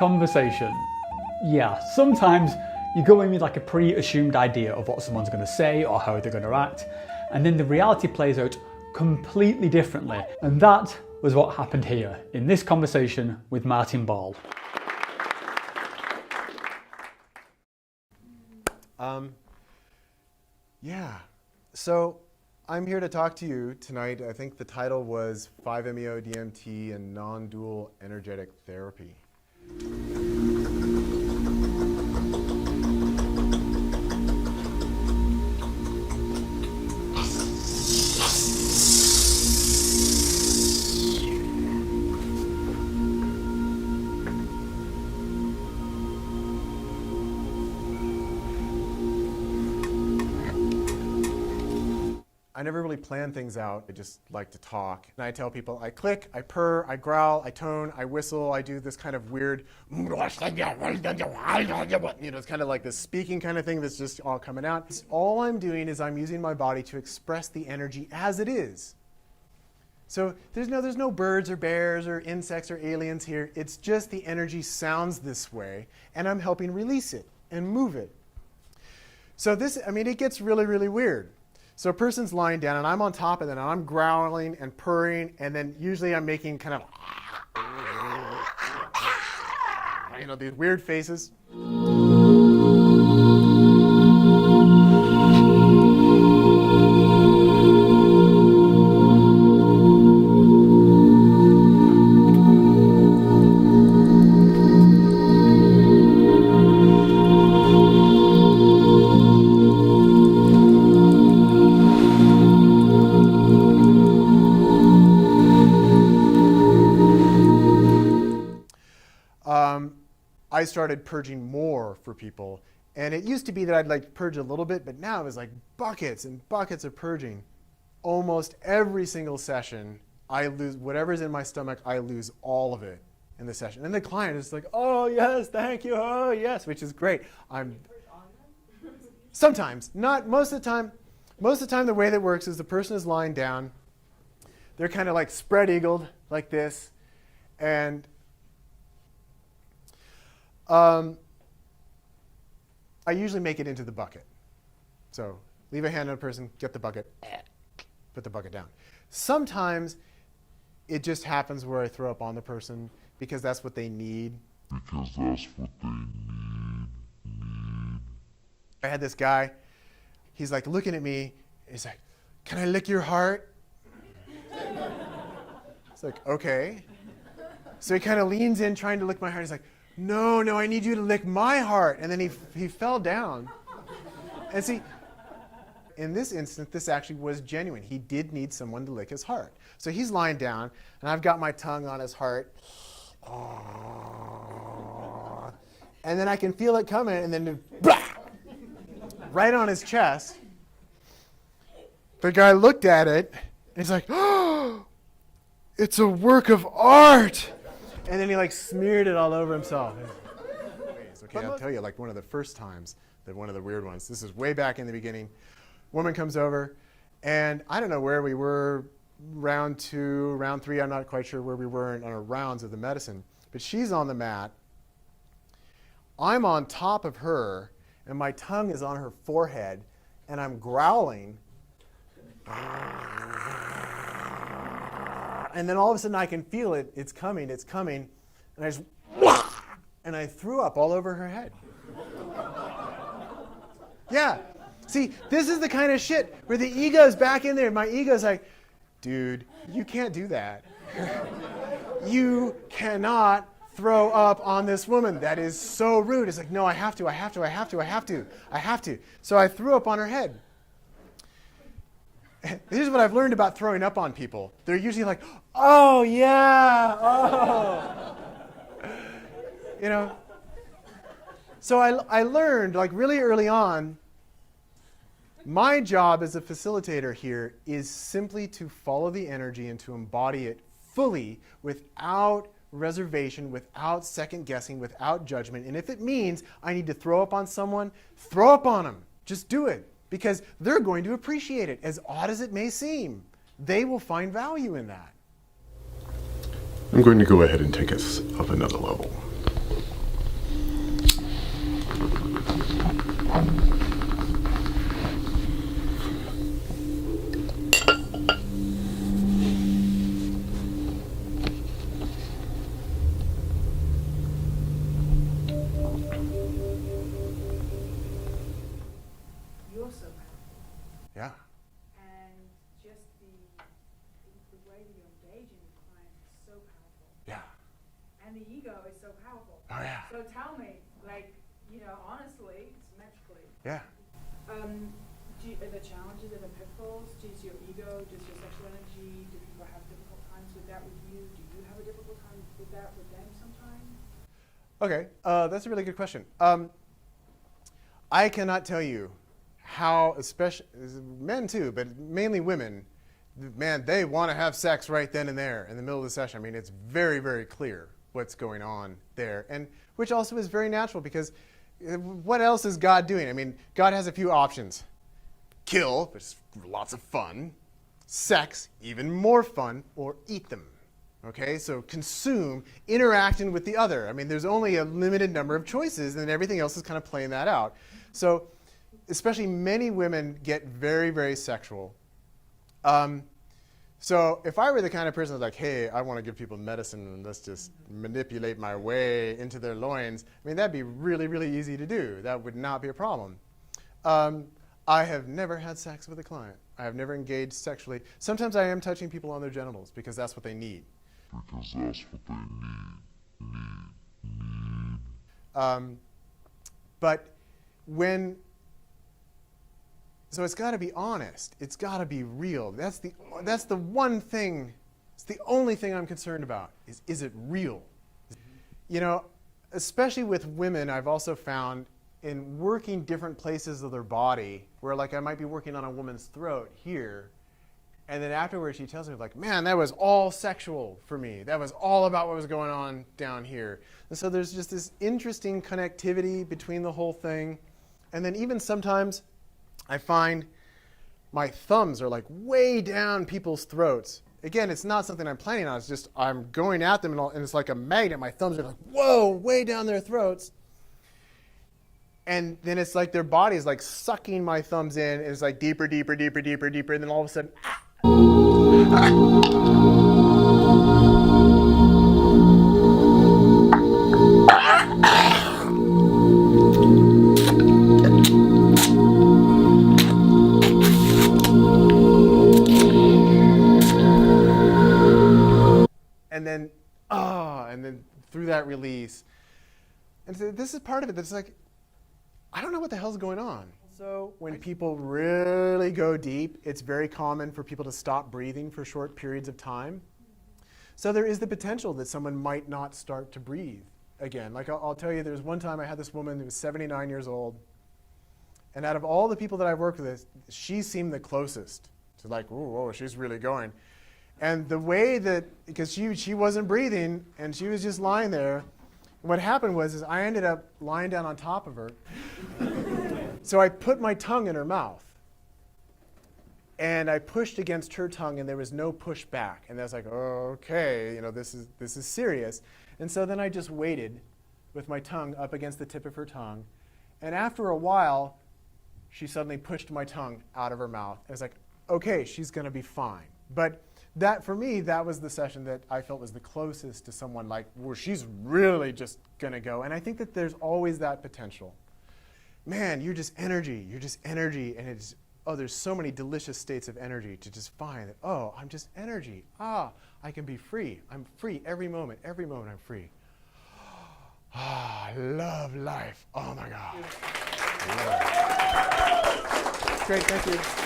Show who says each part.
Speaker 1: conversation. Yeah, sometimes you go in with like a pre-assumed idea of what someone's going to say or how they're going to act, and then the reality plays out completely differently. And that was what happened here in this conversation with Martin Ball.
Speaker 2: Yeah, so I'm here to talk to you tonight. I think the title was 5-MeO-DMT and Non-Dual Energetic Therapy. I never really plan things out. I just like to talk. And I tell people, I click, I purr, I growl, I tone, I whistle, I do this kind of weird, you know, it's kind of like this speaking kind of thing that's just all coming out. All I'm doing is I'm using my body to express the energy as it is. So there's no birds or bears or insects or aliens here. It's just the energy sounds this way, and I'm helping release it and move it. So this, I mean, it gets really, really weird. So a person's lying down, and I'm on top of them, and I'm growling and purring, and then usually I'm making kind of, you know, these weird faces. I started purging more for people. And it used to be that I'd like purge a little bit, but now it was like buckets and buckets of purging. Almost every single session, I lose whatever's in my stomach, I lose all of it in the session. And the client is like, oh yes, thank you, oh yes, which is great. Sometimes, not most of the time. Most of the time the way that works is the person is lying down. They're kind of like spread-eagled like this. And I usually make it into the bucket. So leave a hand on a person, get the bucket, put the bucket down. Sometimes it just happens where I throw up on the person because that's what they need. I had this guy, he's like looking at me, he's like, can I lick your heart? It's like, okay. So he kind of leans in trying to lick my heart. He's like, no, I need you to lick my heart. And then he fell down. And see, in this instance, this actually was genuine. He did need someone to lick his heart. So he's lying down, and I've got my tongue on his heart. And then I can feel it coming, and then right on his chest. The guy looked at it, and he's like, oh, it's a work of art. And then he like smeared it all over himself. Okay, I'll tell you, like one of the first times, one of the weird ones. This is way back in the beginning. Woman comes over, and I don't know where we were, round 2, round 3, I'm not quite sure where we were on our rounds of the medicine. But she's on the mat. I'm on top of her, and my tongue is on her forehead, and I'm growling. And then all of a sudden I can feel it, it's coming, and I just, and I threw up all over her head. Yeah, see, this is the kind of shit where the ego's back in there. My ego's like, dude, you can't do that. You cannot throw up on this woman. That is so rude. It's like, no, I have to. So I threw up on her head. Here's what I've learned about throwing up on people. They're usually like, oh, yeah, oh. You know? So I learned, like really early on, my job as a facilitator here is simply to follow the energy and to embody it fully without reservation, without second guessing, without judgment. And if it means I need to throw up on someone, throw up on them. Just do it. Because they're going to appreciate it, as odd as it may seem. They will find value in that.
Speaker 3: I'm going to go ahead and take us up another level. You're so powerful.
Speaker 2: Yeah.
Speaker 3: And just the way that you're engaging with clients is so powerful.
Speaker 2: Yeah.
Speaker 3: And the ego is so powerful.
Speaker 2: Oh, yeah.
Speaker 3: So tell me, like, honestly, symmetrically,
Speaker 2: Yeah.
Speaker 3: are there challenges, are there pitfalls? Does your ego, does your sexual energy, do people have difficult times with that with you? Do you have a difficult time with that with them sometimes?
Speaker 2: Okay, that's a really good question. I cannot tell you how, especially men too, but mainly women, man, they want to have sex right then and there in the middle of the session. I mean, it's very, very clear what's going on there, and which also is very natural because what else is God doing? I mean, God has a few options. Kill, which is lots of fun. Sex, even more fun, or eat them. Okay, so consume, interacting with the other. I mean, there's only a limited number of choices, and everything else is kind of playing that out. So, especially many women get very, very sexual. So if I were the kind of person that's like, hey, I want to give people medicine and let's just manipulate my way into their loins, I mean, that'd be really, really easy to do. That would not be a problem. I have never had sex with a client. I have never engaged sexually. Sometimes I am touching people on their genitals because that's what they need. But when, so it's got to be honest. It's got to be real. That's the one thing. It's the only thing I'm concerned about. Is it real? You know, especially with women, I've also found in working different places of their body, where like I might be working on a woman's throat here, and then afterwards she tells me like, man, that was all sexual for me. That was all about what was going on down here. And so there's just this interesting connectivity between the whole thing. And then even sometimes I find my thumbs are like way down people's throats. Again, it's not something I'm planning on. It's just I'm going at them and it's like a magnet. My thumbs are like, whoa, way down their throats. And then it's like their body is like sucking my thumbs in. And it's like deeper, deeper, deeper, deeper, deeper. And then all of a sudden, and then through that release. And so this is part of it that's like, I don't know what the hell's going on. So when people really go deep, it's very common for people to stop breathing for short periods of time. So there is the potential that someone might not start to breathe again. Like I'll tell you, there was one time I had this woman who was 79 years old. And out of all the people that I've worked with, she seemed the closest to like, whoa, she's really going. And the way that, because she wasn't breathing and she was just lying there, what happened was I ended up lying down on top of her. So I put my tongue in her mouth. And I pushed against her tongue, and there was no push back. And I was like, oh, okay, this is serious. And so then I just waited with my tongue up against the tip of her tongue. And after a while, she suddenly pushed my tongue out of her mouth. I was like, okay, she's going to be fine. But that, for me, that was the session that I felt was the closest to someone like, where she's really just going to go. And I think that there's always that potential. Man, you're just energy. And it's, there's so many delicious states of energy to just find that, I'm just energy. I can be free. I'm free every moment. Every moment I'm free. I love life. Oh, my God. Great, thank you.